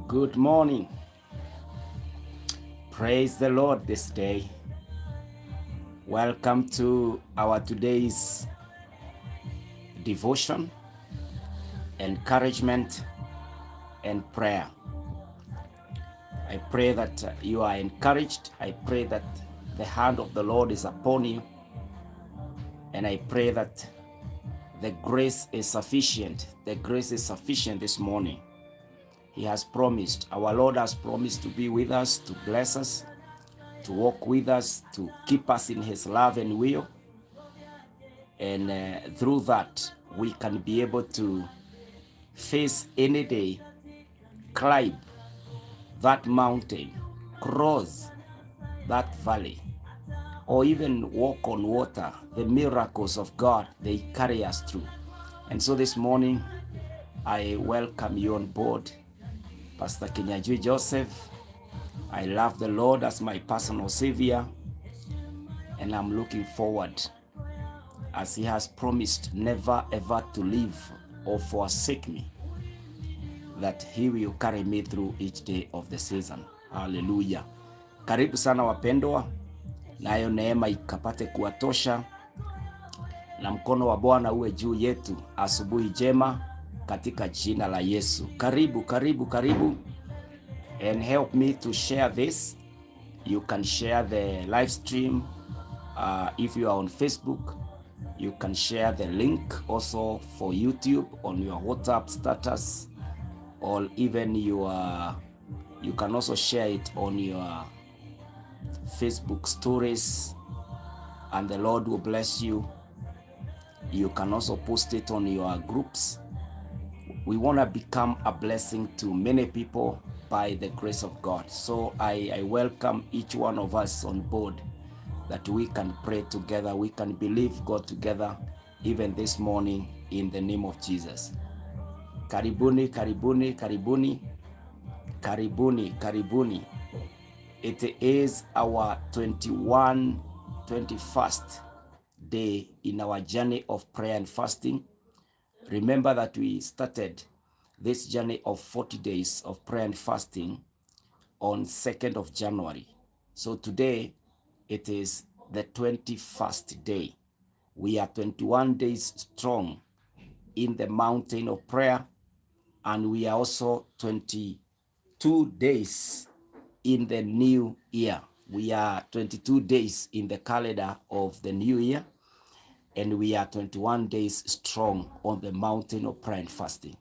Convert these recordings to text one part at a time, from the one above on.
Good morning. Praise the Lord this day. Welcome to our today's devotion, encouragement, and prayer. I pray that you are encouraged. I pray that the hand of the Lord is upon you. And I pray that the grace is sufficient. The grace is sufficient this morning. He has promised, our Lord has promised to be with us, to bless us, to walk with us, to keep us in His love and will. And through that, we can be able to face any day, climb that mountain, cross that valley, or even walk on water. The miracles of God, they carry us through. And so this morning, I welcome you on board. Pastor Kinyanjui Joseph. I love the Lord as my personal Savior, and I'm looking forward, as He has promised never ever to leave or forsake me, that He will carry me through each day of the season. Hallelujah. Karibu sana wapendwa, nayo neema ikapate kuwatosha, na mkono wa Bwana uwe juu yetu asubuhi njema katika jina la Yesu. Karibu, karibu, karibu. And help me to share this. You can share the live stream. If you are on Facebook, you can share the link also for YouTube on your WhatsApp status, or even you can also share it on your Facebook stories, and the Lord will bless you. You can also post it on your groups. We want to become a blessing to many people by the grace of God. So I welcome each one of us on board, that we can pray together, we can believe God together, even this morning, in the name of Jesus. Karibuni, karibuni, karibuni, karibuni, karibuni. It is our 21st day in our journey of prayer and fasting. Remember that we started this journey of 40 days of prayer and fasting on 2nd of January. So today it is the 21st day. We are 21 days strong in the mountain of prayer, and we are also 22 days in the new year. We are 22 days in the calendar of the new year, and we are 21 days strong on the mountain of prayer and fasting.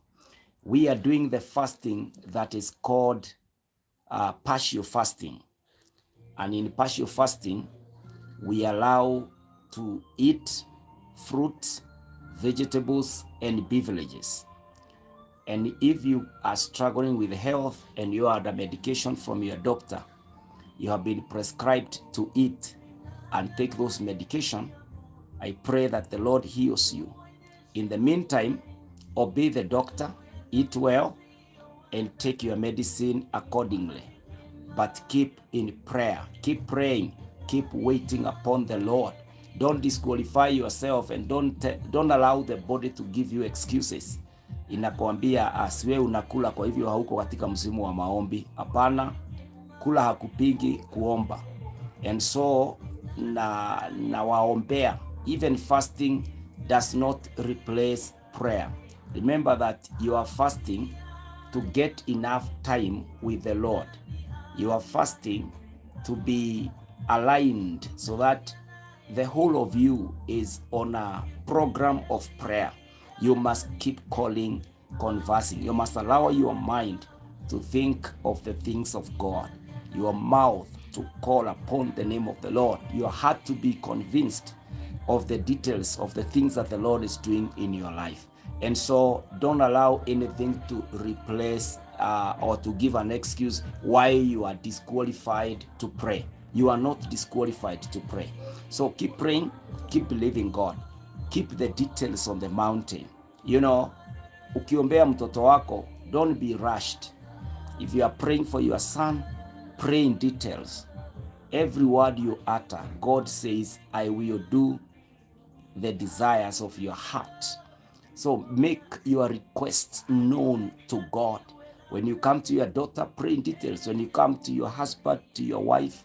We are doing the fasting that is called partial fasting. And in partial fasting, we allow to eat fruit, vegetables, and beverages. And if you are struggling with health and you are under medication from your doctor, you have been prescribed to eat and take those medication, I pray that the Lord heals you. In the meantime, obey the doctor, eat well, and take your medicine accordingly. But keep in prayer, keep praying, keep waiting upon the Lord. Don't disqualify yourself, and don't allow the body to give you excuses. Inakwambia asiwe unakula kwa hivyo hauko katika msimu wa maombi. Hapana, kula hakupigi kuomba. And so na waombea, even fasting does not replace prayer. Remember that your fasting to get enough time with the Lord. You are fasting to be aligned so that the whole of you is on a program of prayer. You must keep calling, conversing. You must allow your mind to think of the things of God, your mouth to call upon the name of the Lord, your heart to be convinced of the details of the things that the Lord is doing in your life. And so don't allow anything to replace or to give an excuse why you are disqualified to pray. You are not disqualified to pray. So keep praying, keep believing God, keep the details on the mountain. You know, ukiombea mtoto wako, don't be rushed. If you are praying for your son, pray in details. Every word you utter, God says, I will do the desires of your heart. So make your requests known to God. When you come to your daughter, pray in details. When you come to your husband, to your wife,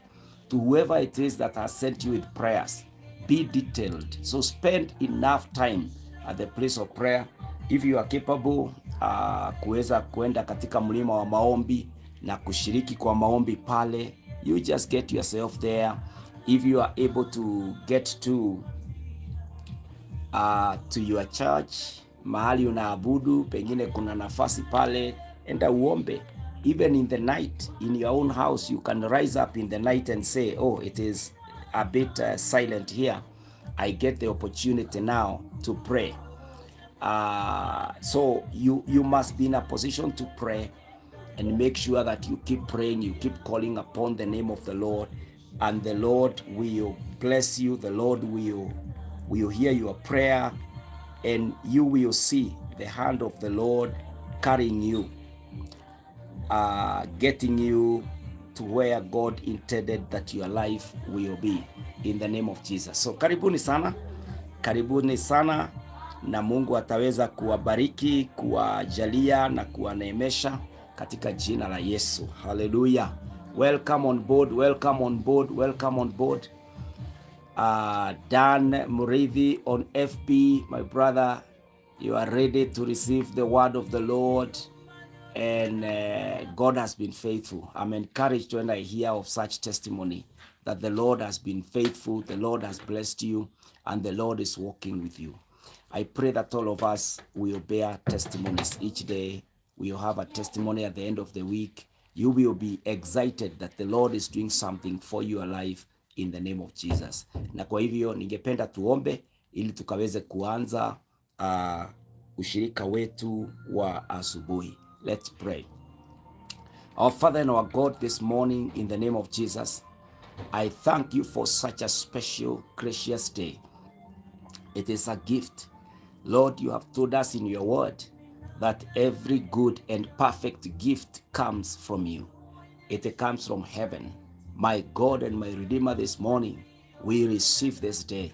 to whoever it is that has sent you with prayers, be detailed. So spend enough time at the place of prayer. If you are capable, kuweza kuenda katika mlima wa maombi na kushiriki kwa maombi pale, you just get yourself there. If you are able to get to your church, mahali unaabudu, pengine kuna nafasi pale, enda uombe. Even in the night, in your own house, you can rise up in the night and say, oh, it is a bit silent here. I get the opportunity now to pray. So you must be in a position to pray and make sure that you keep praying, you keep calling upon the name of the Lord, and the Lord will bless you. The Lord will hear your prayer, and you will see the hand of the Lord carrying you, getting you to where God intended that your life will be, in the name of Jesus. So karibuni sana, na Mungu ataweza kuwabariki, kuwajalia na kuwaneemesha katika jina la Yesu. Hallelujah. Welcome on board, welcome on board, welcome on board. Dan Murithi on FB, my brother, you are ready to receive the word of the Lord, and God has been faithful. I'm encouraged when I hear of such testimony that the Lord has been faithful, the Lord has blessed you, and the Lord is walking with you. I pray that all of us will bear testimonies each day. We will have a testimony at the end of the week. You will be excited that the Lord is doing something for your life in the name of Jesus. Na kwa hivyo ningependa tuombe ili tukaweze kuanza ushirika wetu wa asubuhi. Let's pray. Our Father and our God, this morning in the name of Jesus, I thank you for such a special, gracious day. It is a gift. Lord, you have told us in your word that every good and perfect gift comes from you. It comes from heaven. My God and my Redeemer, this morning, we receive this day.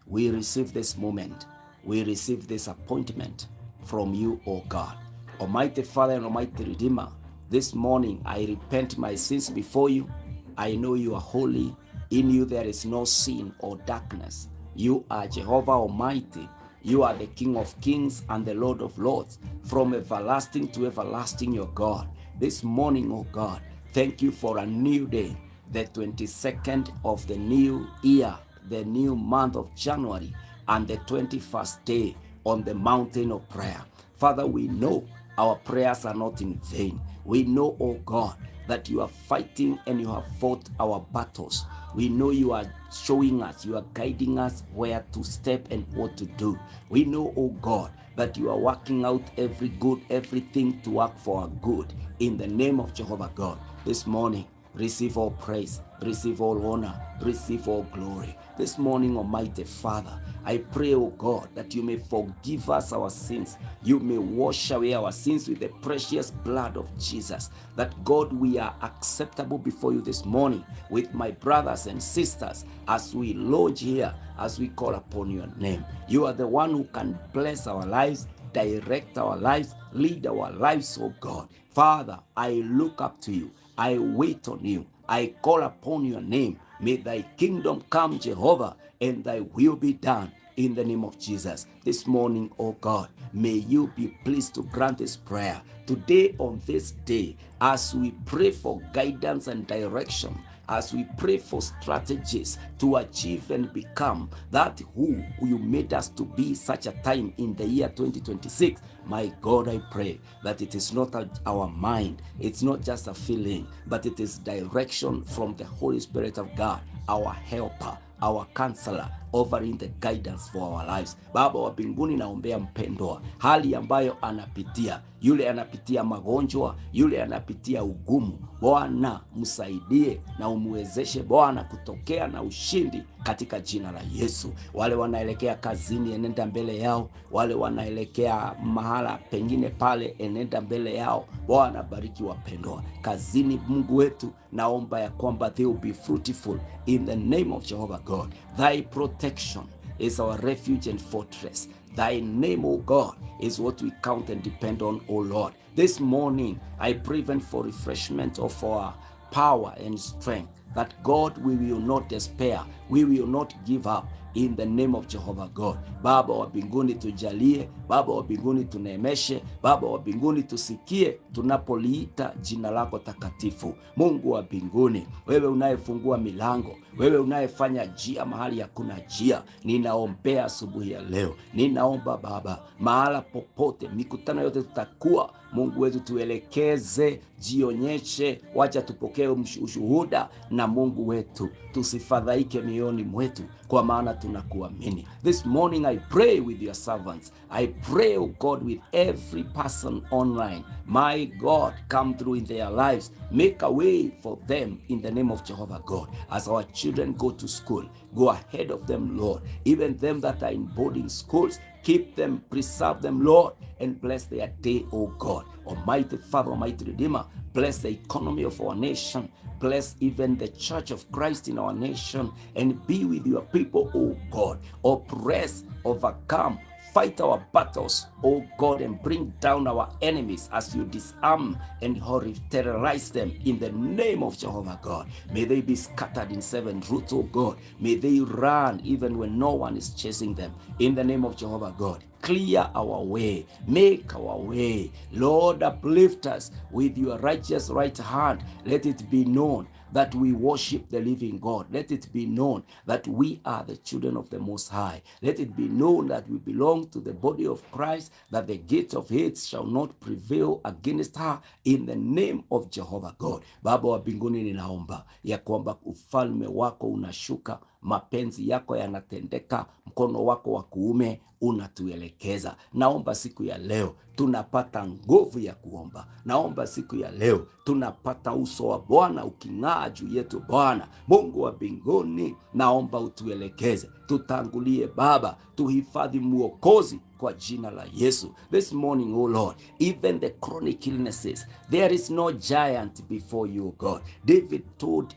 We receive this moment. We receive this appointment from you, O God. Almighty Father and Almighty Redeemer, this morning I repent my sins before you. I know you are holy. In you there is no sin or darkness. You are Jehovah Almighty. You are the King of Kings and the Lord of Lords. From everlasting to everlasting, your God. This morning, oh God, thank you for a new day, the 22nd of the new year, the new month of January, and the 21st day on the mountain of prayer. Father, we know our prayers are not in vain. We know, oh God, that you are fighting and you have fought our battles. We know you are showing us, you are guiding us where to step and what to do. We know, oh God, that you are working out everything to work for our good. In the name of Jehovah God, this morning, receive all praise, receive all honor, receive all glory. This morning, Almighty Father, I pray, oh God, that you may forgive us our sins. You may wash away our sins with the precious blood of Jesus. That, God, we are acceptable before you this morning with my brothers and sisters as we lodge here, as we call upon your name. You are the one who can bless our lives, direct our lives, lead our lives, oh God. Father, I look up to you. I wait on you. I call upon your name. May thy kingdom come, Jehovah, and thy will be done in the name of Jesus. This morning, oh God, may you be pleased to grant this prayer today on this day as we pray for guidance and direction, as we pray for strategies to achieve and become that who you made us to be such a time in the year 2026. My God, I pray that it is not our mind, it's not just a feeling, but it is direction from the Holy Spirit of God, our helper, our counselor, offering the guidance for our lives. Baba wa mbinguni, naombea mpendwa, hali ambayo anapitia, yule anapitia magonjwa, yule anapitia ugumu, Bwana msaidie na umwezeshe Bwana kutokea na ushindi katika jina la Yesu. Wale wanaelekea kazini, enenda mbele yao. Wale wanaelekea mahala pengine pale, enenda mbele yao. Bwana bariki wapendwa kazini. Mungu wetu, naomba ya kwamba they will be fruitful in the name of Jehovah God. Thy protection is our refuge and fortress. Thy name, O God, is what we count and depend on, O Lord. This morning, I pray even for refreshment of our power and strength, that God, we will not despair, we will not give up, in the name of Jehovah God. Baba wa mbinguni tujalie, Baba wa mbinguni tuneemeshe, Baba wa mbinguni tusikie tunapoliita jina lako takatifu. Mungu wa mbinguni, wewe unayefungua milango, wewe unayefanya njia mahali hakuna njia, ninaombea asubuhi ya leo, ninaomba Baba, mahala popote mikutano yote tutakuwa, Mungu wetu tuelekeze, jionyeshe, wacha tupokee ushuhuda, na Mungu wetu tusifadhaike mioyoni mwetu, kwa maana tunakuamini. This morning I pray with your servants. I pray, oh God, with every person online. My God, come through in their lives. Make a way for them in the name of Jehovah God. As our children go to school, go ahead of them, Lord. Even them that are in boarding schools, keep them, preserve them, Lord, and bless their day, oh God. Almighty Father, Almighty Redeemer, bless the economy of our nation. Bless even the church of Christ in our nation, and be with your people, oh God. Oppress, overcome, fight our battles, oh God, and bring down our enemies as you disarm and terrorize them in the name of Jehovah God. May they be scattered in seven roots, oh God. May they run even when no one is chasing them in the name of Jehovah God. Clear our way, make our way. Lord, uplift us with your righteous right hand. Let it be known that we worship the living God. Let it be known that we are the children of the Most High. Let it be known that we belong to the body of Christ, that the gates of hate shall not prevail against her, in the name of Jehovah God. Baba wa mbinguni, ninaomba ya kwamba ufalme wako unashuka, mapenzi yako yanatendeka, mkono wako wa kuume unatuelekeza. Naomba siku ya leo tunapata nguvu ya kuomba. Naomba siku ya leo tunapata uso wa Bwana uking'aa juu yetu. Bwana Mungu wa mbinguni, naomba utuelekeze, tutangulie Baba, tuhifadhi Mwokozi kwa jina la Yesu. This morning, oh Lord, even the chronic illnesses, there is no giant before you, God. David told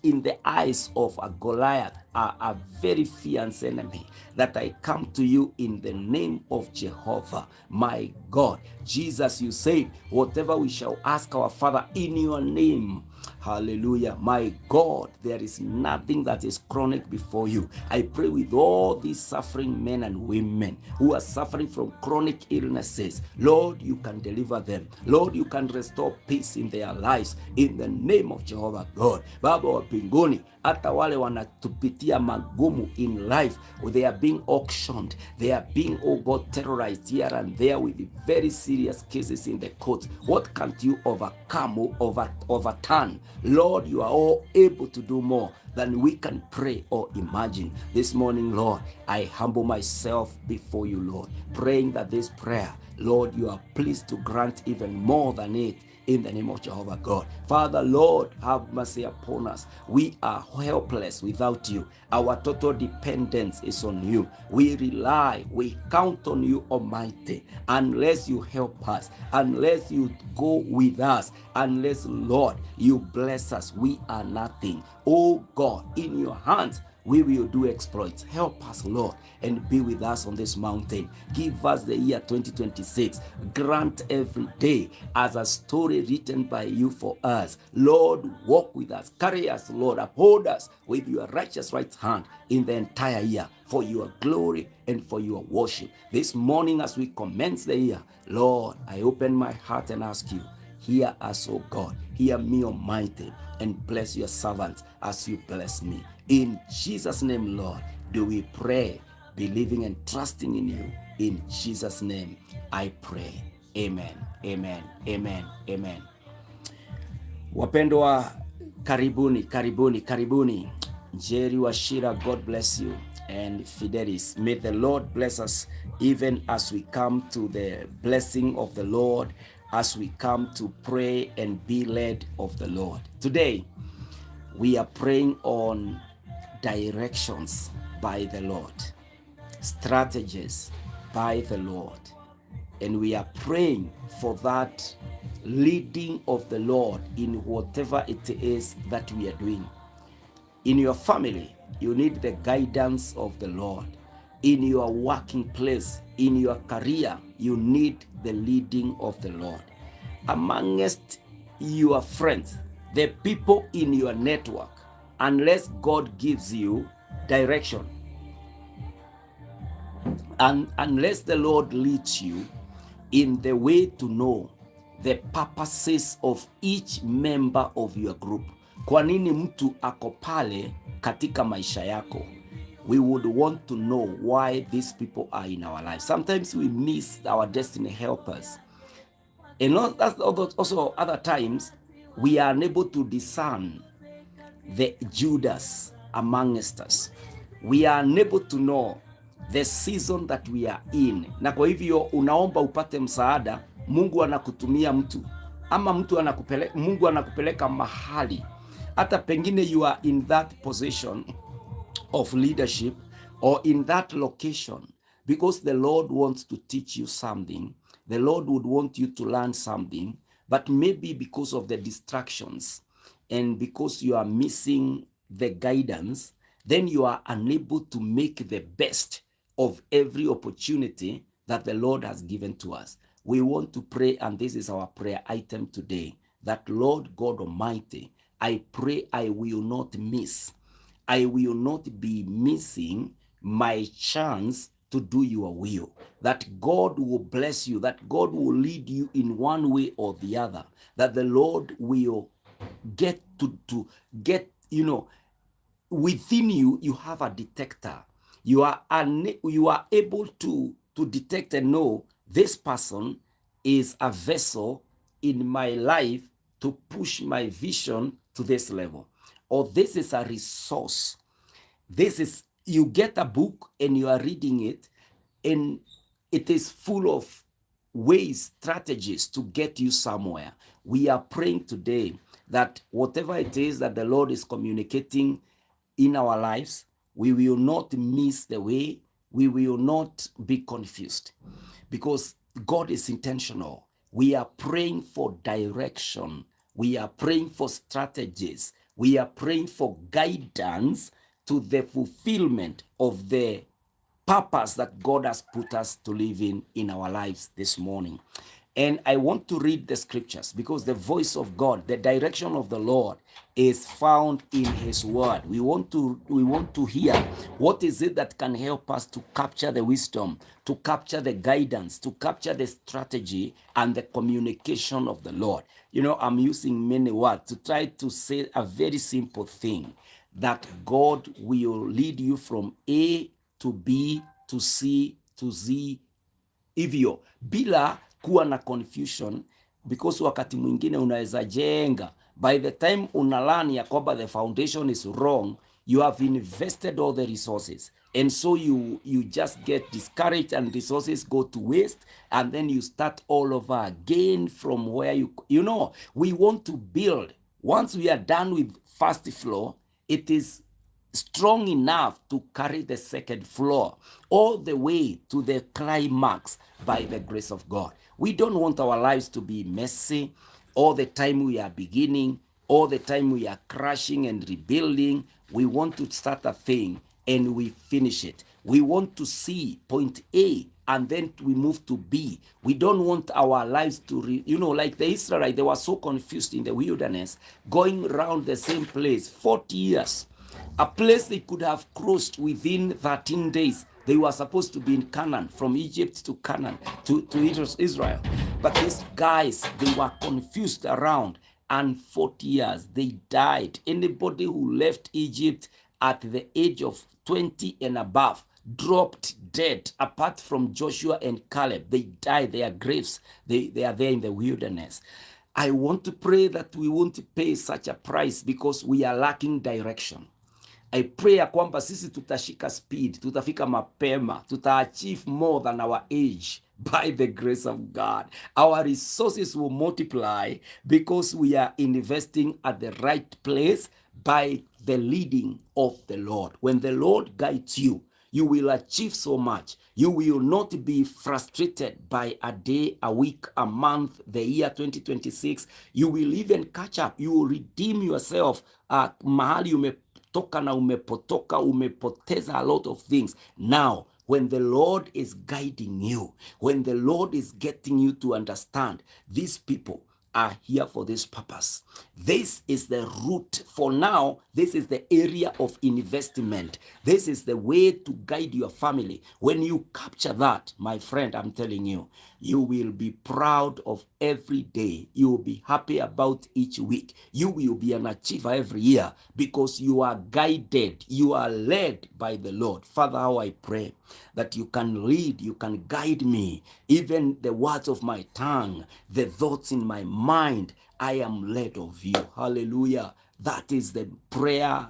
in the eyes of a Goliath, a very fierce enemy, that I come to you in the name of Jehovah, my God. Jesus, you said, whatever we shall ask our Father in your name. Hallelujah. My God, there is nothing that is chronic before you. I pray with all these suffering men and women who are suffering from chronic illnesses. Lord, you can deliver them. Lord, you can restore peace in their lives in the name of Jehovah God. Baba wa mbinguni, hata wale wanatupitia magumu in life, they are being auctioned, they are being, oh God, terrorized here and there with very serious cases in the courts. What can't you overcome or overturn? Lord, you are all able to do more than we can pray or imagine. This morning, Lord, I humble myself before you, Lord, praying that this prayer, Lord, you are pleased to grant even more than it, in the name of Jehovah God. Father, Lord, have mercy upon us. We are helpless without you. Our total dependence is on you. We rely, we count on you, Almighty. Unless you help us, unless you go with us, unless, Lord, you bless us, we are nothing. Oh God, in your hands we will do exploits. Help us, Lord, and be with us on this mountain. Give us the year 2026. Grant every day as a story written by you for us. Lord, walk with us. Carry us, Lord. Uphold us with your righteous right hand in the entire year for your glory and for your worship. This morning as we commence the year, Lord, I open my heart and ask you, hear us, O God. Hear me, Almighty, and bless your servants as you bless me. In Jesus' name, Lord, do we pray, believing and trusting in you. In Jesus' name, I pray. Amen, amen, amen, amen. Wapendwa, karibuni, karibuni, karibuni. Jerry Washira, God bless you. And Fidelis, may the Lord bless us even as we come to the blessing of the Lord, as we come to pray and be led of the Lord. Today, we are praying on directions by the Lord, strategies by the Lord, and we are praying for that leading of the Lord in whatever it is that we are doing. In your family, you need the guidance of the Lord. In your working place, in your career, you need the leading of the Lord. Amongst your friends, the people in your network, unless God gives you direction, and unless the Lord leads you in the way to know the purposes of each member of your group. Kwa nini mtu ako pale katika maisha yako? We would want to know why these people are in our life. Sometimes we miss our destiny helpers. And also other times, we are unable to discern the Judas amongst us. We are unable to know the season that we are in. Na kwa hivyo unaomba upate msaada, Mungu anakutumia mtu, ama Mungu anakupeleka mahali, hata pengine you are in that position of leadership or in that location because the Lord wants to teach you something. The Lord would want you to learn something, but maybe because of the distractions and because you are missing the guidance, then you are unable to make the best of every opportunity that the Lord has given to us. We want to pray, and this is our prayer item today, that Lord God Almighty, I pray I will not miss. I will not be missing my chance to do your will. That God will bless you, that God will lead you in one way or the other, that the Lord will get to get, within you, you have a detector. You are able to detect and know this person is a vessel in my life to push my vision to this level. Or this is a resource. You get a book and you are reading it, and it is full of ways, strategies to get you somewhere. We are praying today that whatever it is that the Lord is communicating in our lives, we will not miss the way, we will not be confused, because God is intentional. We are praying for direction. We are praying for strategies. We are praying for guidance to the fulfillment of the purpose that God has put us to live in our lives this morning. And I want to read the scriptures because the voice of God, the direction of the Lord is found in his word. We want to hear what is it that can help us to capture the wisdom, to capture the guidance, to capture the strategy and the communication of the Lord. I'm using many words to try to say a very simple thing, that God will lead you from A to B to C to Z, hivyo bila kuwa na confusion, because wakati mwingine unaweza jenga, by the time unalani ya kwamba the foundation is wrong, you have invested all the resources, and so you just get discouraged and resources go to waste, and then you start all over again from where we want to build. Once we are done with first floor, it is strong enough to carry the second floor all the way to the climax by the grace of God. We don't want our lives to be messy all the time we are beginning. All the time we are crashing and rebuilding. We want to start a thing and we finish it. We want to see point A and then we move to B. We don't want our lives to, like the Israelites, they were so confused in the wilderness, going around the same place 40 years. A place they could have crossed within 13 days. They were supposed to be in Canaan, from Egypt to Canaan, to Israel. But these guys, they were confused around, and 40 years, they died. Anybody who left Egypt at the age of 20 and above dropped dead, apart from Joshua and Caleb. They died, their graves, they are there in the wilderness. I want to pray that we won't pay such a price because we are lacking direction. I pray ya kwamba sisi tutashika speed, tutafika mapema, tutaachieve more than our age by the grace of God. Our resources will multiply because we are investing at the right place by the leading of the Lord. When the Lord guides you, you will achieve so much. You will not be frustrated by a day, a week, a month, the year 2026. You will even catch up. You will redeem yourself. Mahali umetoka na umepotoka, umepoteza a lot of things. Now, when the Lord is guiding you, when the Lord is getting you to understand, these people are here for this purpose. This is the route. For now, this is the area of investment. This is the way to guide your family. When you capture that, my friend, I'm telling you, you will be proud of every day. You will be happy about each week. You will be an achiever every year because you are guided. You are led by the Lord. Father, how I pray that you can lead, you can guide me, even the words of my tongue, the thoughts in my mind. I am led of you. Hallelujah. That is the prayer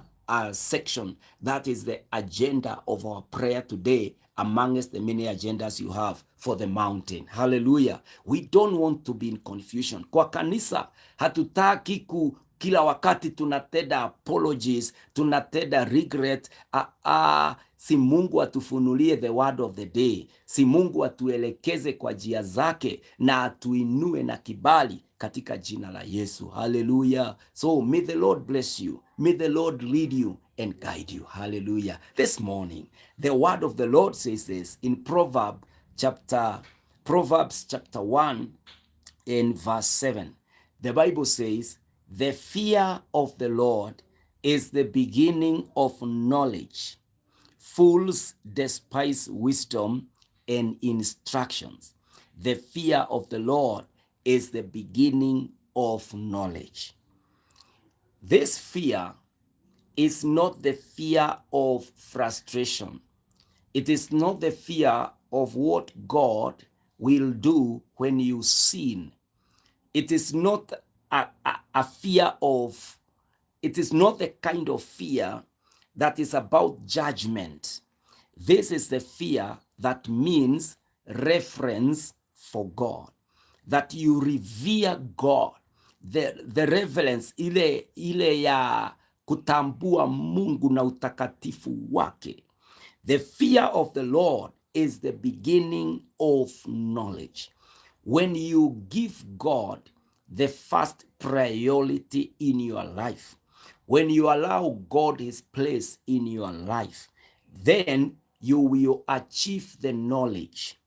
section. That is the agenda of our prayer today, amongst the many agendas you have for the mountain. Hallelujah. We don't want to be in confusion. Kwa kanisa, hatutaki kila wakati tunatenda apologies, tunatenda regret. Si Mungu atufunulie the word of the day. Si Mungu atuelekeze kwa njia zake na atuinue na kibali katika jina la Yesu. Hallelujah. So may the Lord bless you. May the Lord lead you and guide you. Hallelujah. This morning, the word of the Lord says this in Proverbs chapter 1 and verse 7. The Bible says, the fear of the Lord is the beginning of knowledge. Fools despise wisdom and instructions. The fear of the Lord is the beginning of knowledge. This fear is not the fear of frustration. It is not the fear of what God will do when you sin. It is not a fear of, it is not the kind of fear that is about judgment. This is the fear that means reverence for God, that you revere God, the reverence ile ya kutambua Mungu na utakatifu wake. The fear of the Lord is the beginning of knowledge. When you give God the first priority in your life, when you allow God his place in your life, then you will achieve the knowledge.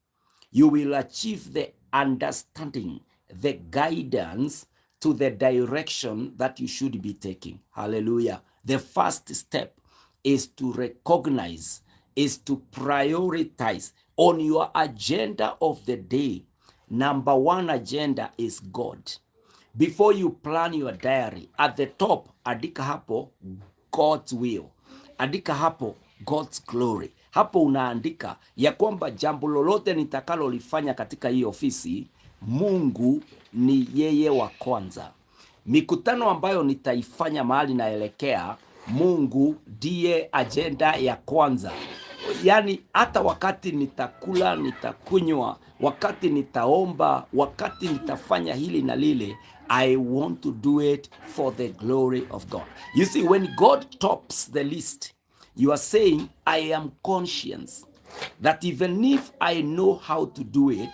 You will achieve the understanding, the guidance to the direction that you should be taking. Hallelujah. The first step is to recognize, is to prioritize on your agenda of the day. Number one agenda is God. Before you plan your diary, at the top, andika hapo God's will. Andika hapo God's glory. Hapo unaandika ya kwamba jambo lolote nitakalolifanya katika hii ofisi, Mungu ni yeye wa kwanza. Mikutano ambayo nitaifanya mahali naelekea, Mungu ndiye agenda ya kwanza. Yani hata wakati nitakula, nitakunywa, wakati nitaomba, wakati nitafanya hili na lile, I want to do it for the glory of God. You see, when God tops the list, you are saying, I am conscious that even if I know how to do it,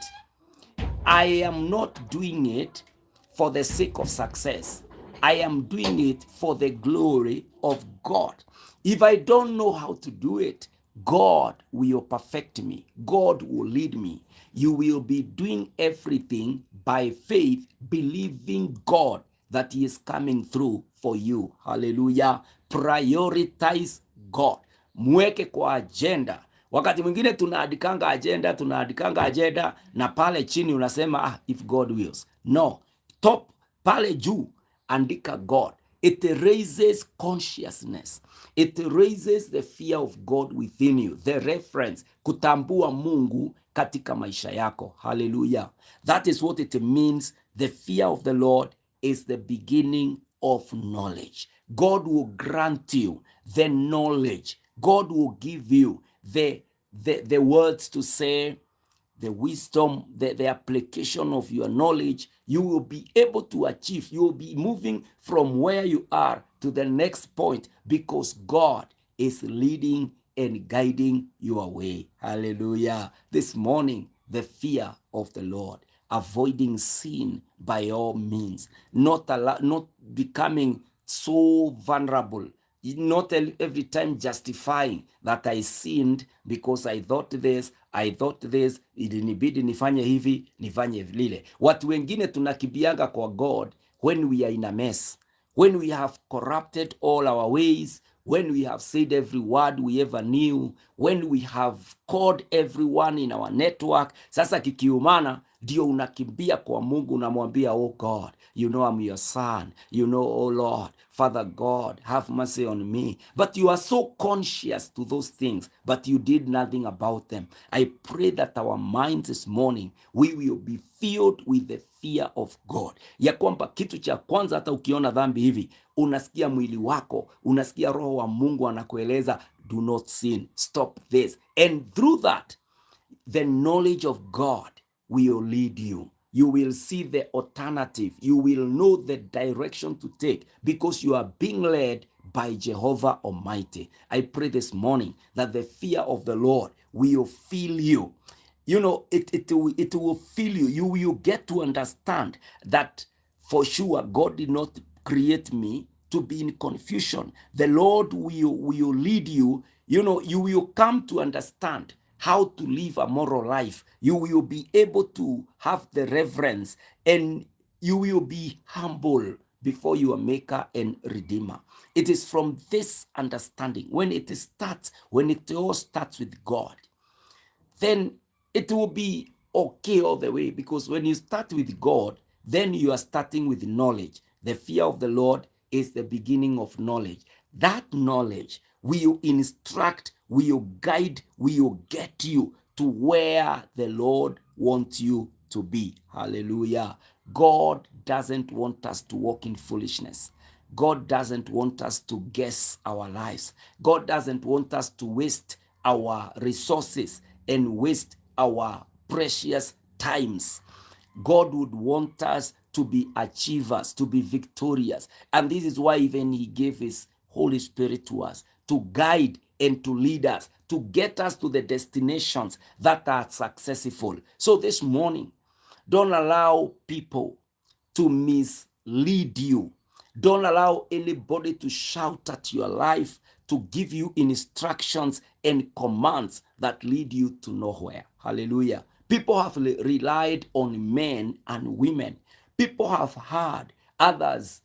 I am not doing it for the sake of success. I am doing it for the glory of God. If I don't know how to do it, God will perfect me. God will lead me. You will be doing everything by faith, believing God that He is coming through for you. Hallelujah. Prioritize God. Mweke kwa agenda. Wakati mwingine tunaandikanga agenda na pale chini unasema if God wills. No, top pale juu andika God. It raises consciousness. It raises the fear of God within you. The reference, kutambua Mungu katika maisha yako. Hallelujah. That is what it means. The fear of the Lord is the beginning of knowledge. God will grant you the knowledge. God will give you the words to say, the wisdom, the application of your knowledge. You will be able to achieve. You will be moving from where you are to the next point because God is leading and guiding your way. Hallelujah. This morning, the fear of the Lord, avoiding sin by all means, not becoming so vulnerable, not every time justifying that I sinned because I thought this, ilinibidi nifanye hivi, nifanye lile. Watu wengine tunakibianga kwa God when we are in a mess, when we have corrupted all our ways, when we have said every word we ever knew, when we have called everyone in our network. Sasa kikiumana ndio unakimbia kwa Mungu, unamwambia, oh God, you know I'm your son, you know, oh Lord, Father God, have mercy on me. But you are so conscious to those things, but you did nothing about them. I pray that our minds this morning, we will be filled with the fear of God, ya kwamba kitu cha kwanza, hata ukiona dhambi hivi, unasikia mwili wako, unasikia roho wa Mungu anakueleza, do not sin, stop this. And through that, the knowledge of God will lead you. You will see the alternative. You will know the direction to take because you are being led by Jehovah Almighty. I pray this morning that the fear of the Lord will fill you. You know, it will fill you. You will get to understand that for sure God did not create me to be in confusion. The Lord will lead you. You know, you will come to understand how to live a moral life. You will be able to have the reverence and you will be humble before your maker and redeemer. It is from this understanding, when it all starts with God, then it will be okay all the way, because when you start with God, then you are starting with knowledge. The fear of the Lord is the beginning of knowledge. That knowledge will instruct, will guide, will get you to where the Lord wants you to be. Hallelujah. God doesn't want us to walk in foolishness. God doesn't want us to guess our lives. God doesn't want us to waste our resources and waste our precious times. God would want us to be achievers, to be victorious. And this is why even He gave His Holy Spirit to us, to guide and to lead us, to get us to the destinations that are successful. So this morning, don't allow people to mislead you. Don't allow anybody to shout at your life, to give you instructions and commands that lead you to nowhere. Hallelujah. People have relied on men and women. People have heard others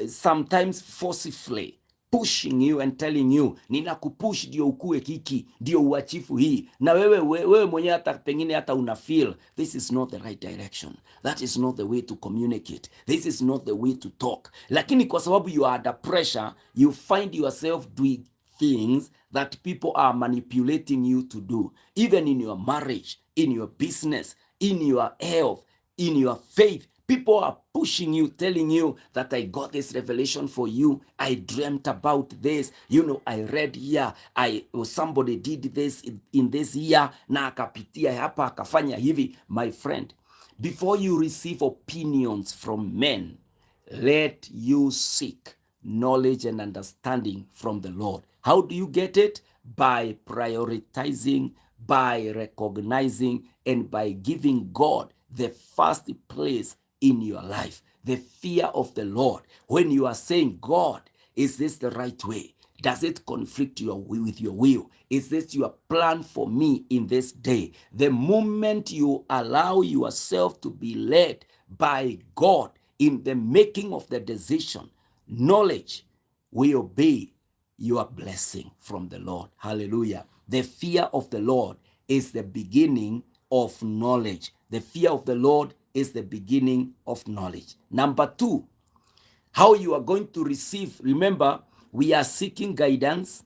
sometimes forcefully pushing you and telling you, ninakupush ndio ukue kiki, ndio uachifu hii, na wewe mwenyewe hata pengine hata una feel this is not the right direction, that is not the way to communicate, this is not the way to talk. Lakini kwa sababu you are under pressure, you find yourself doing things that people are manipulating you to do, even in your marriage, in your business, in your health, in your faith. People are pushing you, telling you that I got this revelation for you. I dreamt about this. You know, I read here. Somebody did this in this year. Na akapitia hapa akafanya hivi. My friend, before you receive opinions from men, let you seek knowledge and understanding from the Lord. How do you get it? By prioritizing, by recognizing, and by giving God the first place in your life. The fear of the Lord. When you are saying, God, is this the right way? Does it conflict with your will? Is this your plan for me in this day? The moment you allow yourself to be led by God in the making of the decision, knowledge will be your blessing from the Lord. Hallelujah. The fear of the Lord is the beginning of knowledge. The fear of the Lord is the beginning of knowledge. Number 2, how you are going to receive. Remember, we are seeking guidance,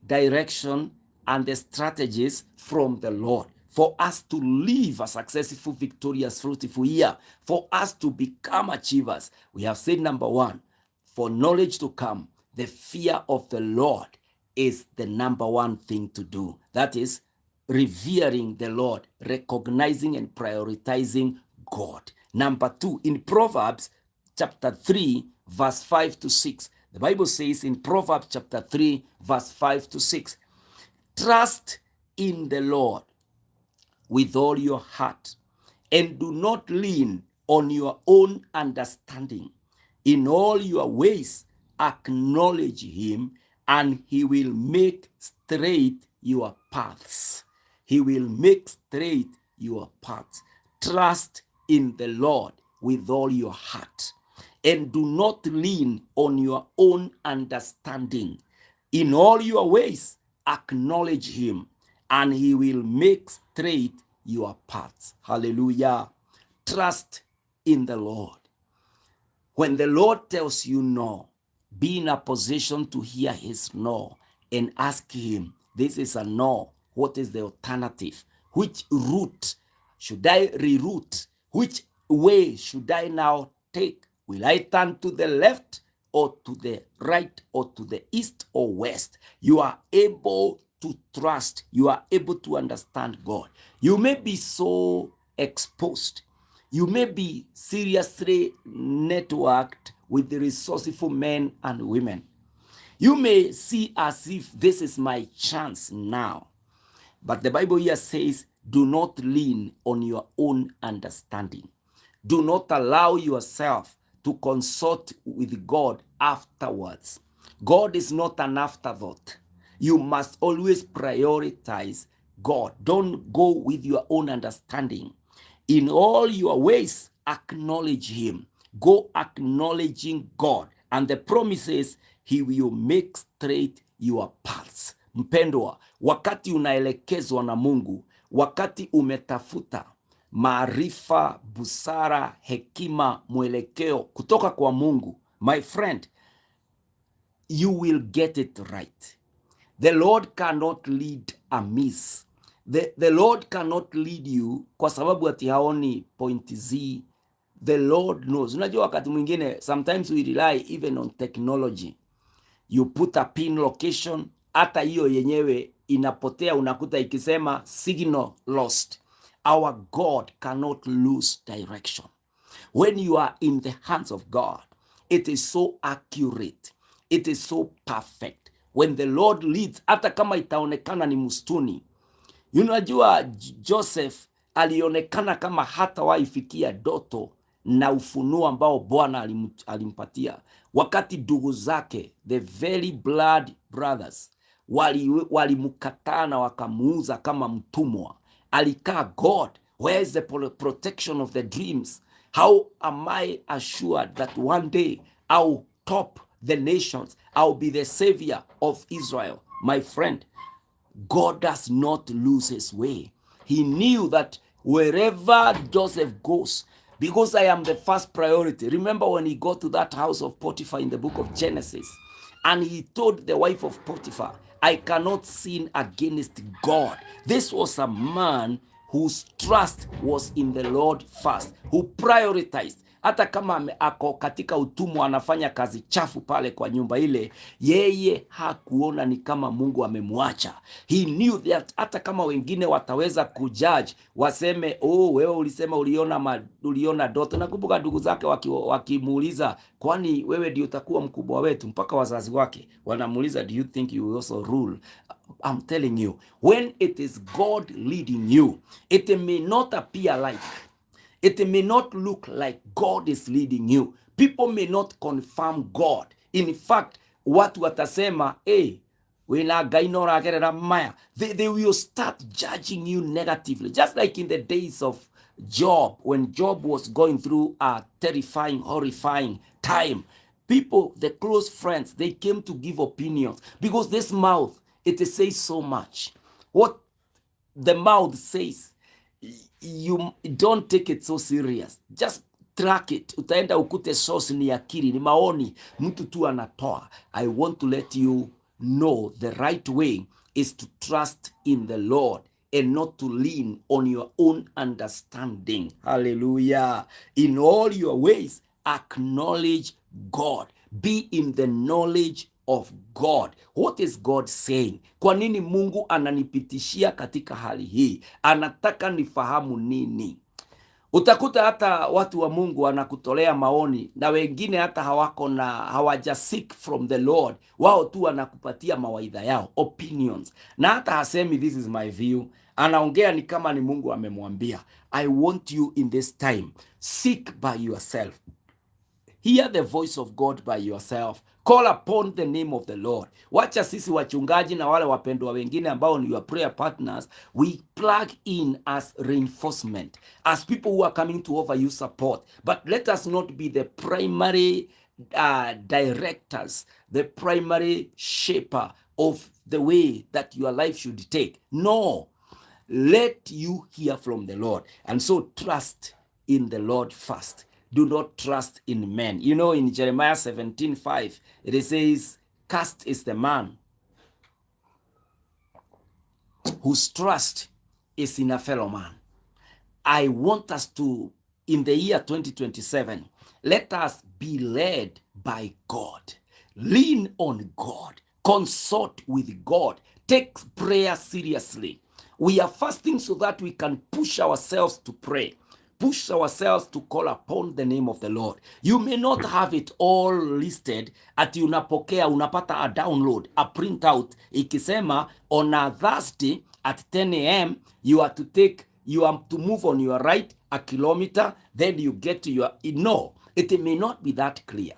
direction, and the strategies from the Lord for us to live a successful, victorious, fruitful year, for us to become achievers. We have said number 1, for knowledge to come, the fear of the Lord is the number 1 thing to do. That is revering the Lord, recognizing and prioritizing God. Number 2, in Proverbs chapter 3, verse 5 to 6, the Bible says in Proverbs chapter 3, verse 5 to 6, trust in the Lord with all your heart, and do not lean on your own understanding. In all your ways, acknowledge him, and he will make straight your paths. He will make straight your paths. Trust in the Lord with all your heart, and do not lean on your own understanding. In all your ways, acknowledge him, and he will make straight your paths. Hallelujah. Trust in the Lord. When the Lord tells you no, be in a position to hear his no and ask him, this is a no. What is the alternative? Which route should I reroute? Which way should I now take? Will I turn to the left or to the right or to the east or west? You are able to trust. You are able to understand God. You may be so exposed. You may be seriously networked with the resourceful men and women. You may see as if this is my chance now. But the Bible here says, do not lean on your own understanding. Do not allow yourself to consult with God afterwards. God is not an afterthought. You must always prioritize God. Don't go with your own understanding. In all your ways, acknowledge him. Go acknowledging God. And the promise is, he will make straight your paths. Mpendwa, wakati unaelekezwa na Mungu, wakati umetafuta maarifa, busara, hekima, mwelekeo kutoka kwa Mungu, my friend, you will get it right. The Lord cannot lead amiss. The Lord cannot lead you kwa sababu ati haoni point Z. The Lord knows. Unajua wakati mwingine, sometimes we rely even on technology. You put a pin location, hata hiyo yenyewe inapotea, unakuta ikisema signal lost. Our God cannot lose direction. When you are in the hands of God, it is so accurate. It is so perfect. When the Lord leads, hata kama itaonekana ni msituni. Unajua Joseph alionekana kama hata waifikia doto na ufunuo ambao Bwana alimpatia. Wakati ndugu zake, the very blood brothers, walimkataa na wakamuuza kama mtumwa. Alikaa, God, where is the protection of the dreams? How am I assured that one day I'll top the nations? I'll be the savior of Israel. My friend, God does not lose his way. He knew that wherever Joseph goes, because I am the first priority. Remember when he got to that house of Potiphar in the book of Genesis, and he told the wife of Potiphar, I cannot sin against God. This was a man whose trust was in the Lord first, who prioritized. Hata kama ako katika utumwa, anafanya kazi chafu pale kwa nyumba ile, yeye hakuona ni kama Mungu amemwacha. He knew that hata kama wengine wataweza kujudge, waseme, oh, wewe ulisema uliona ndoto. Nakumbuka ndugu zake wakimuuliza, kwani wewe ndio utakuwa mkubwa wetu? Mpaka wazazi wake wanamuuliza, do you think you will also rule? I'm telling you, when it is God leading you, it may not appear like, it may not look like God is leading you, People may not confirm God. In fact, watu watasema, hey, they will start judging you negatively. Just like in the days of Job, when Job was going through a terrifying, horrifying time, people, the close friends, they came to give opinions because this mouth, it says so much. What the mouth says, you don't take it so serious. Just track it. Utaenda ukute source ni akili, ni maoni, mtu tu anatoa. I want to let you know the right way is to trust in the Lord and not to lean on your own understanding. Hallelujah. In all your ways, acknowledge God. Be in the knowledge of God. What is God saying? Kwa nini Mungu ananipitishia katika hali hii? Anataka nifahamu nini? Utakuta hata watu wa Mungu wanakutolea maoni na wengine hata hawaja seek from the Lord. Wao tu wanakupatia mawaidha yao, opinions. Na hata hasemi this is my view. Anaongea ni kama ni Mungu amemwambia. I want you in this time, seek by yourself. Hear the voice of God by yourself. Call upon the name of the Lord. Wacha sisi wachungaji na wale wapendwa wengine ambao ni your prayer partners, we plug in as reinforcement, as people who are coming to offer you support. But let us not be the primary directors, the primary shaper of the way that your life should take. No. Let you hear from the Lord. And so trust in the Lord first. Do not trust in men. You know, in Jeremiah 17:5, it says, cursed is the man whose trust is in a fellow man. I want us to, in the year 2027, let us be led by God. Lean on God. Consult with God. Take prayer seriously. We are fasting so that we can push ourselves to pray. Push ourselves to call upon the name of the Lord. You may not have it all listed ati unapokea, unapata a download, a printout, ikisema on a Thursday at 10 a.m. you are to move on your right a kilometer, then you get to your, no, it may not be that clear.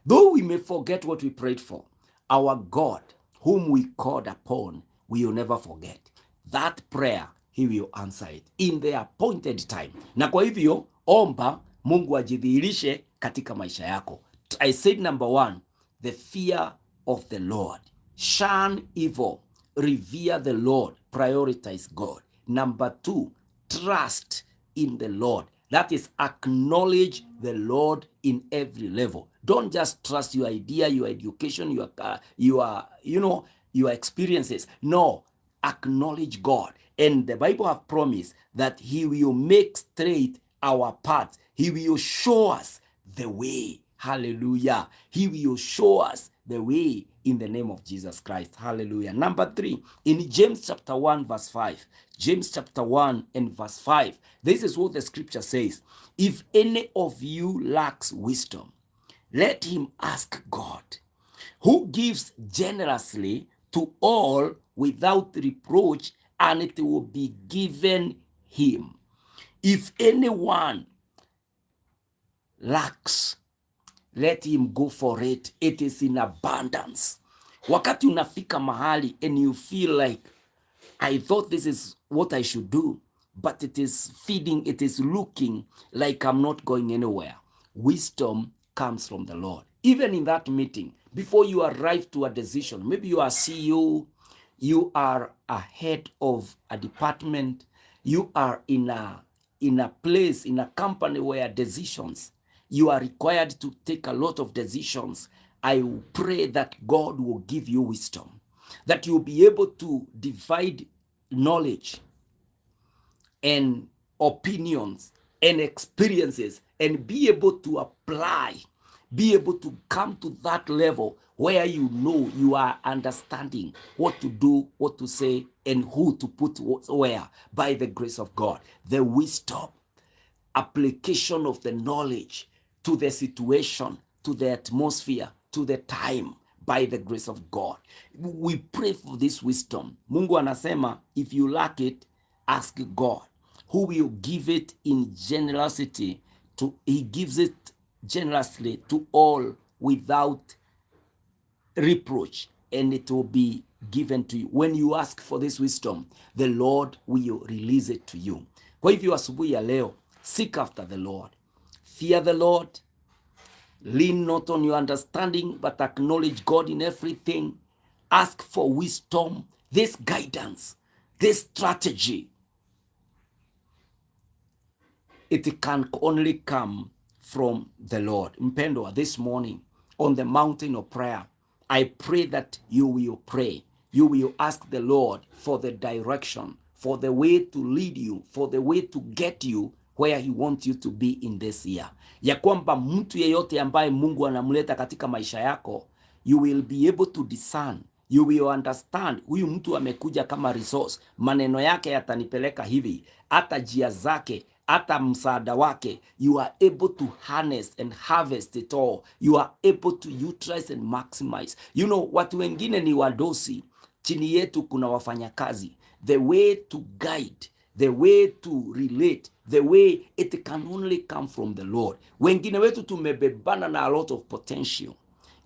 Though we may forget what we prayed for, our God, whom we called upon, we will never forget. That prayer, he will answer it in the appointed time. Na kwa hivyo, omba Mungu ajidhihirishe katika maisha yako. I said number 1, the fear of the Lord. Shun evil, revere the Lord, prioritize God. Number 2, trust in the Lord. That is, acknowledge the Lord in every level. Don't just trust your idea, your education, your experiences. No, acknowledge God. And the Bible has promised that he will make straight our paths. He will show us the way. Hallelujah. He will show us the way in the name of Jesus Christ. Hallelujah. Number 3, in James chapter 1 verse 5. James chapter 1 and verse 5. This is what the scripture says. If any of you lacks wisdom, let him ask God, who gives generously to all without reproach, and it will be given him. If anyone lacks, let him go for it. It is in abundance. Wakati unafika mahali and you feel like, I thought this is what I should do, but it is feeding, it is looking like I'm not going anywhere. Wisdom comes from the Lord. Even in that meeting, before you arrive to a decision, maybe you are CEO, you are a head of a department, you are in a place, in a company where decisions, you are required to take a lot of decisions. I pray that God will give you wisdom, that you'll be able to divide knowledge and opinions and experiences and be able to apply, be able to come to that level where you know you are understanding what to do, what to say, and who to put where by the grace of God. The wisdom, application of the knowledge to the situation, to the atmosphere, to the time, by the grace of God. We pray for this wisdom. Mungu anasema, if you lack it, ask God, who will give it in generosity. He gives it generously to all without reproach, and it will be given to you. When you ask for this wisdom, the Lord will release it to you. Kwa hivyo asubuhi ya leo, seek after the Lord, fear the Lord, lean not on your understanding, but acknowledge God in everything. Ask for wisdom, this guidance, this strategy. It can only come from the Lord. Mpendwa, this morning on the mountain of prayer, I pray that you will pray. You will ask the Lord for the direction, for the way to lead you, for the way to get you where he wants you to be in this year. Ya kwamba mtu yeyote ambaye Mungu anamleta katika maisha yako, you will be able to discern. You will understand, huyu mtu amekuja kama resource. Maneno yake yatanipeleka hivi, hata njia zake, hata msaada wake, you are able to harness and harvest it all. You are able to utilize and maximize. You know, watu wengine ni wadosi, chini yetu kuna wafanyakazi. The way to guide, the way to relate, the way it can only come from the Lord. Wengine wetu tumebebana na a lot of potential.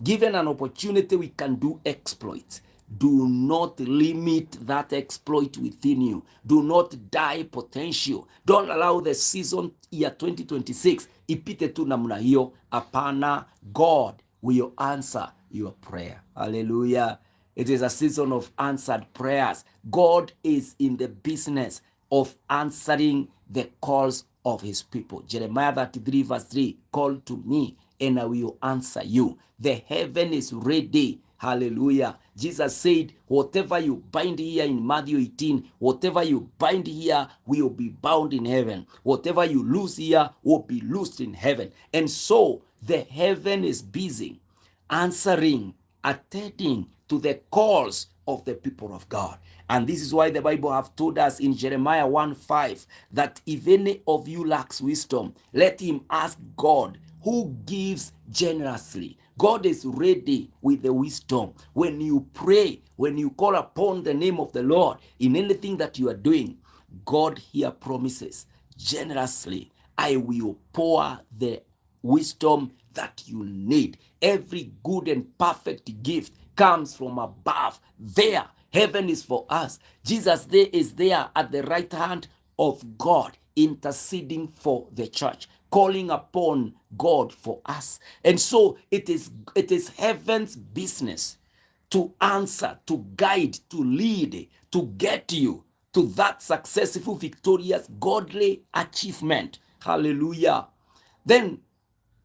Given an opportunity, we can do exploits. Do not limit that exploit within you. Do not die potential. Don't allow the season year 2026 ipite tu namna hiyo. Apana, God will answer your prayer. Hallelujah. It is a season of answered prayers. God is in the business of answering the calls of his people. Jeremiah 33 verse 3, call to me and I will answer you. The heaven is ready. Hallelujah. Jesus said, whatever you bind here in Matthew 18, whatever you bind here will be bound in heaven. Whatever you loose here will be loosed in heaven. And so the heaven is busy answering, attending to the calls of the people of God. And this is why the Bible have told us in Jeremiah 1:5 that if any of you lacks wisdom, let him ask God, who gives generously. God is ready with the wisdom. When you pray, when you call upon the name of the Lord in anything that you are doing, God here promises generously, I will pour the wisdom that you need. Every good and perfect gift comes from above. There, heaven is for us. Jesus there is there at the right hand of God, interceding for the church, calling upon God for us. And so it is heaven's business to answer, to guide, to lead, to get you to that successful, victorious, godly achievement. Hallelujah. Then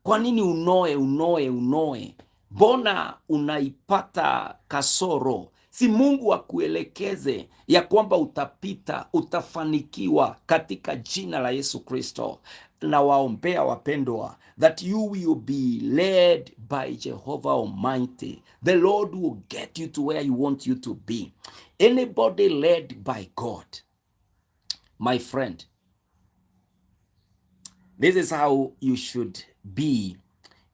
kwa nini unoe? Mbona unaipata kasoro? Si Mungu akuelekeze ya kwamba utapita, utafanikiwa katika jina la Yesu Kristo. Na waombea wapendwa, that you will be led by Jehovah Almighty. The Lord will get you to where you want you to be. Anybody led by God, my friend, this is how you should be.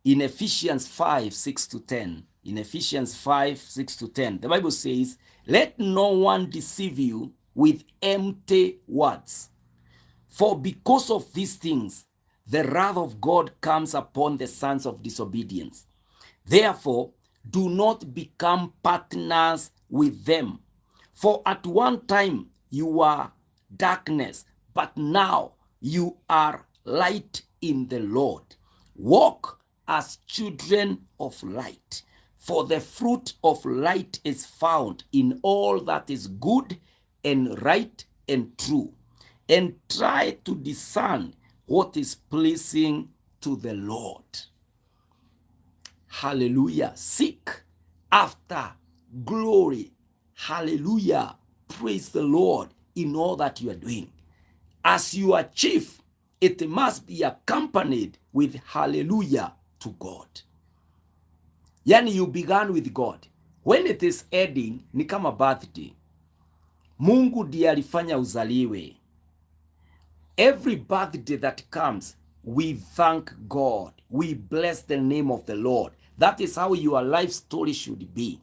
In Ephesians 5:6-10, in Ephesians 5:6-10, the Bible says, let no one deceive you with empty words. For because of these things, the wrath of God comes upon the sons of disobedience. Therefore, do not become partners with them. For at one time you were darkness, but now you are light in the Lord. Walk as children of light, for the fruit of light is found in all that is good and right and true. And try to discern what is pleasing to the Lord. Hallelujah. Seek after glory. Hallelujah. Praise the Lord in all that you are doing. As you achieve, it must be accompanied with hallelujah to God. Yani you began with God. When it is ending, ni kama birthday. Mungu ndiye alifanya uzaliwe. Every birthday that comes, we thank God. We bless the name of the Lord. That is how your life story should be.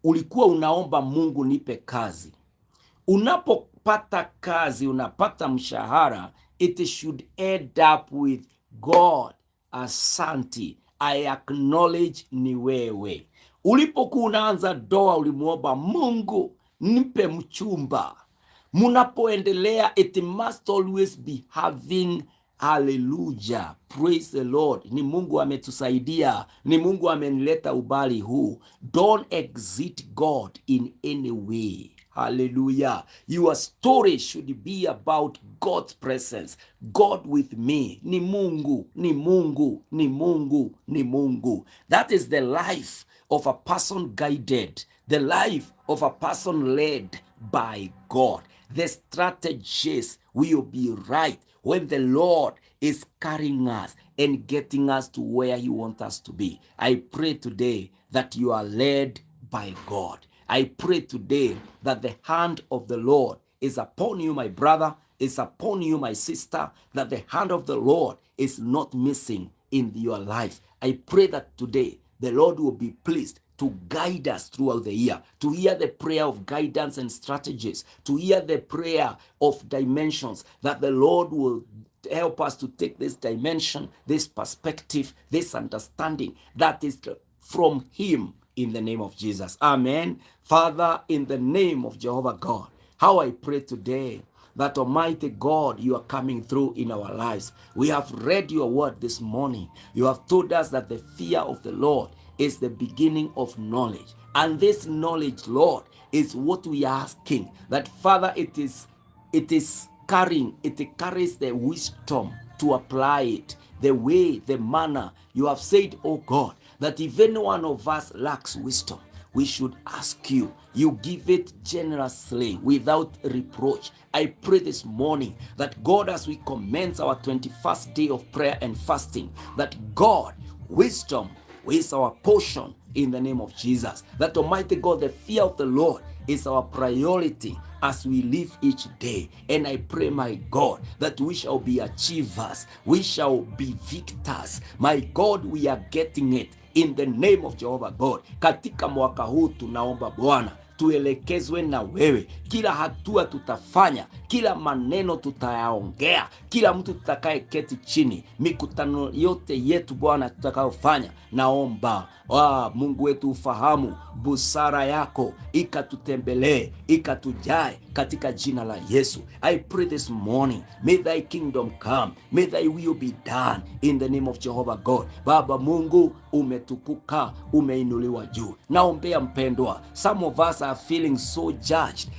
Ulikuwa unaomba Mungu nipe kazi. Unapopata kazi, unapata mshahara, it should end up with God. asanti. I acknowledge ni wewe. Ulipokuwa unaanza doa ulimuomba Mungu, nipe mchumba. Munapoendelea, it must always be having hallelujah, praise the Lord. Ni Mungu ametusaidia, ni Mungu amenileta ubali huu. Don't exit God in any way. Hallelujah. Your story should be about God's presence. God with me. Ni Mungu, ni Mungu, ni Mungu, ni Mungu. That is the life of a person guided, the life of a person led by God. The strategies will be right when the Lord is carrying us and getting us to where He wants us to be. I pray today that you are led by God. I pray today that the hand of the Lord is upon you, my brother, is upon you, my sister, that the hand of the Lord is not missing in your life. I pray that today the Lord will be pleased to guide us throughout the year, to hear the prayer of guidance and strategies, to hear the prayer of dimensions, that the Lord will help us to take this dimension, this perspective, this understanding that is from Him, in the name of Jesus. Amen. Father, in the name of Jehovah God, how I pray today that Almighty God, you are coming through in our lives. We have read your word this morning. You have told us that the fear of the Lord is the beginning of knowledge. And this knowledge, Lord, is what we are asking. That Father, it carries the wisdom to apply it, the way, the manner. You have said, oh God, that if any one of us lacks wisdom, we should ask you. You give it generously without reproach. I pray this morning that God, as we commence our 21st day of prayer and fasting, that God, wisdom is our portion in the name of Jesus. That Almighty God, the fear of the Lord is our priority as we live each day. And I pray, my God, that we shall be achievers. We shall be victors. My God, we are getting it in the name of Jehovah God. Katika mwaka huu tunaomba Bwana, tuelekezwe na wewe. Kila hatua tutafanya, kila maneno tutayaongea, kila mtu tutakaye keti chini, mikutano yote yetu Bwana tutakayofanya, naomba Mungu wetu ufahamu busara yako, ikatutembelee, ikatujae katika jina la Yesu. I pray this morning, may thy kingdom come, may thy will be done in the name of Jehovah God. Baba Mungu, umetukuka, umeinuliwa juu. Naombea mpendwa, some of us are feeling so judged.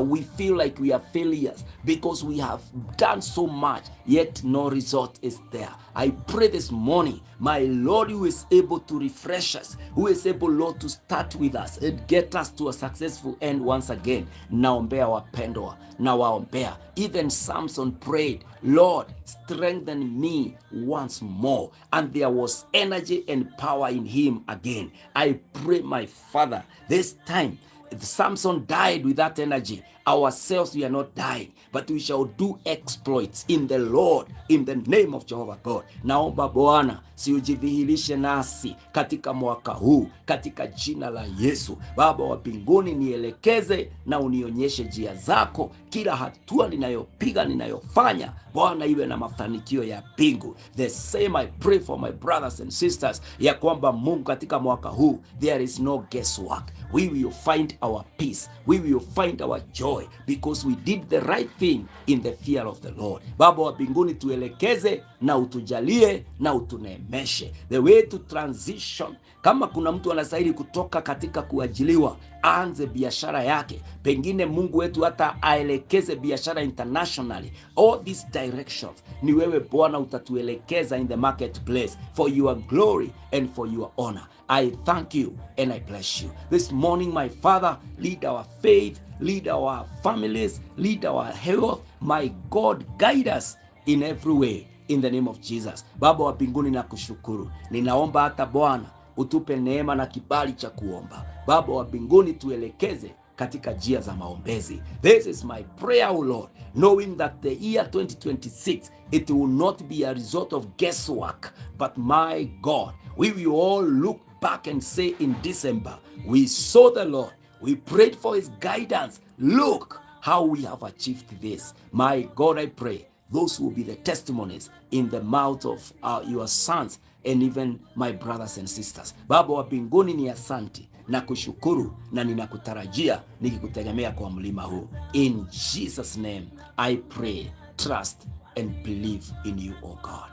We feel like we are failures because we have done so much, yet no result is there. I pray this morning, my Lord, who is able to refresh us, who is able, Lord, to start with us and get us to a successful end once again. Naombea wapendwa, na waombea. Even Samson prayed, Lord, strengthen me once more. And there was energy and power in him again. I pray, my Father, this time, Samson died with that energy. Ourselves, we are not dying, but we shall do exploits in the Lord, in the name of Jehovah God. Naomba Bwana, si ujidhihirishe nasi katika mwaka huu, katika jina la Yesu. Baba wa mbinguni, nielekeze na unionyeshe njia zako. Kila hatua ninayopiga, ninayofanya, Bwana, iwe na mafanikio ya mbingu. The same I pray for my brothers and sisters, ya kwamba Mungu, katika mwaka huu there is no guesswork. We will find our peace. We will find our joy because we did the right thing in the fear of the Lord. Baba wa mbinguni, tuelekeze na utujalie na utunemeshe the way to transition. Kama kuna mtu anastahili kutoka katika kuajiliwa, aanze biashara yake. Pengine Mungu wetu hata aelekeze biashara internationally. All these directions ni wewe Bwana utatuelekeza in the marketplace for your glory and for your honor. I thank you and I bless you. This morning, my Father, lead our faith, lead our families, lead our health. My God, guide us in every way in the name of Jesus. Baba wa mbinguni, nakushukuru. Ninaomba hata Bwana utupe neema na kibali cha kuomba. Baba wa mbinguni, tuelekeze katika njia za maombezi. This is my prayer, O Lord, knowing that the year 2026, it will not be a result of guesswork, but my God, we will all look back and say in December, we saw the Lord, we prayed for his guidance. Look how we have achieved this. My God, I pray Those will be the testimonies in the mouth of your sons and even my brothers and sisters. Baba wa mbinguni, ni asante na kushukuru na ninakutarajia nikikutegemea kwa mlima huu. In Jesus name I pray, trust and believe in you, oh God.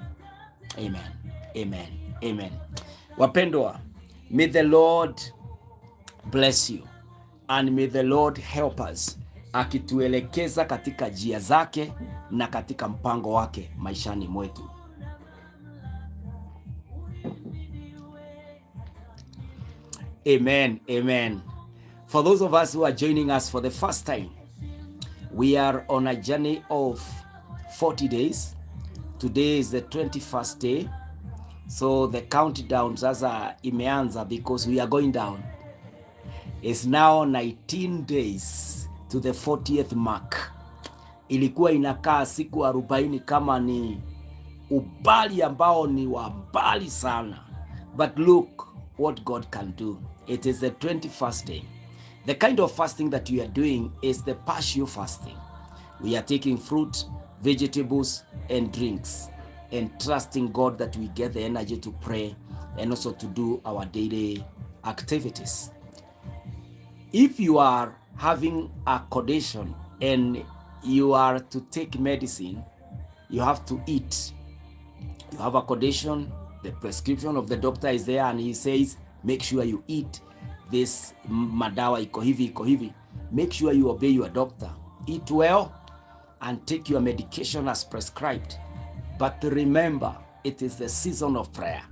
Amen. Amen. Amen. Wapendwa, may the Lord bless you and may the Lord help us, akituelekeza katika njia zake na katika mpango wake maishani mwetu. Amen. Amen. For those of us who are joining us for the first time, we are on a journey of 40 days. Today is the 21st day. So the countdown sasa imeanza because we are going down. It's now 19 days to the 40th mark. Ilikuwa inakaa siku 40 kama ni ubali ambao ni wa mbali sana. But look what God can do. It is the 21st day. The kind of fasting that we are doing is the partial fasting. We are taking fruit, vegetables, and drinks, and trusting God that we get the energy to pray and also to do our daily activities. If you are having a condition and you are to take medicine, you have to eat. You have a condition, the prescription of the doctor is there and he says, make sure you eat this madawa iko hivi. Make sure you obey your doctor. Eat well and take your medication as prescribed. But remember, it is the season of prayer.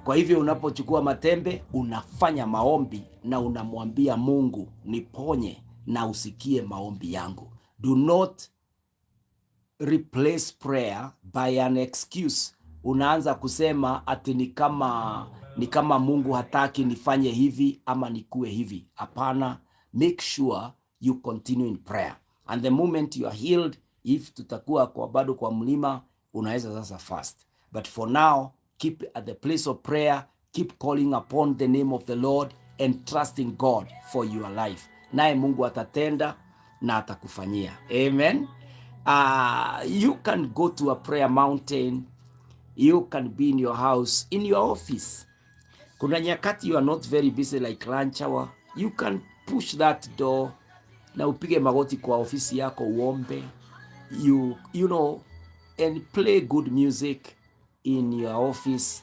Kwa hivyo unapochukua matembe, unafanya maombi na unamwambia Mungu, niponye na usikie maombi yangu. Do not replace prayer by an excuse. Unaanza kusema ati ni kama Mungu hataki nifanye hivi ama nikue hivi. Hapana, make sure you continue in prayer. And the moment you are healed, if tutakuwa kwa bado kwa mlima, unaweza sasa fast. But for now, keep at the place of prayer, keep calling upon the name of the Lord and trusting God for your life. Naye Mungu atatenda na atakufanyia. Amen. You can go to a prayer mountain. You can be in your house, in your office. Kuna nyakati you are not very busy like lunch hour. You can push that door na upige magoti kwa ofisi yako uombe. You know, and play good music in your office.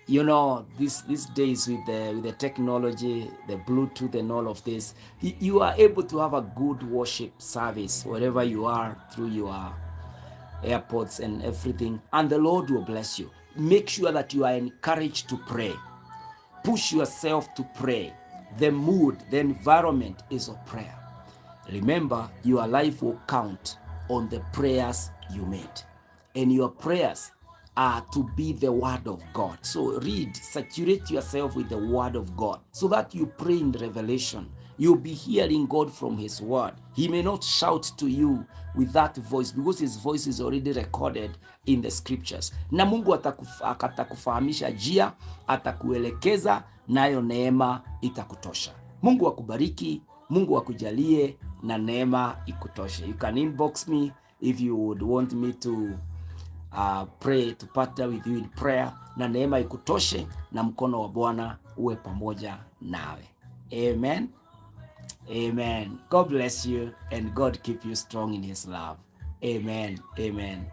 You know, these days with the technology, the Bluetooth and all of this, you are able to have a good worship service wherever you are through your AirPods and everything, and the Lord will bless you. Make sure that you are encouraged to pray. Push yourself to pray. The mood, the environment is of prayer. Remember, your life will count on the prayers you made, and your prayers are to be the word of God. So read, saturate yourself with the word of God so that you pray in revelation. You'll be hearing God from his word. He may not shout to you with that voice because his voice is already recorded in the scriptures. Na Mungu atakufahamisha njia, atakuelekeza, nayo neema itakutosha. Mungu akubariki, Mungu akujalie na neema ikutoshe. You can inbox me if you would want me to pray, to partner with you in prayer, na neema ikutoshe na mkono wa Bwana uwe pamoja nawe. Amen. Amen. God bless you and God keep you strong in his love. Amen. Amen.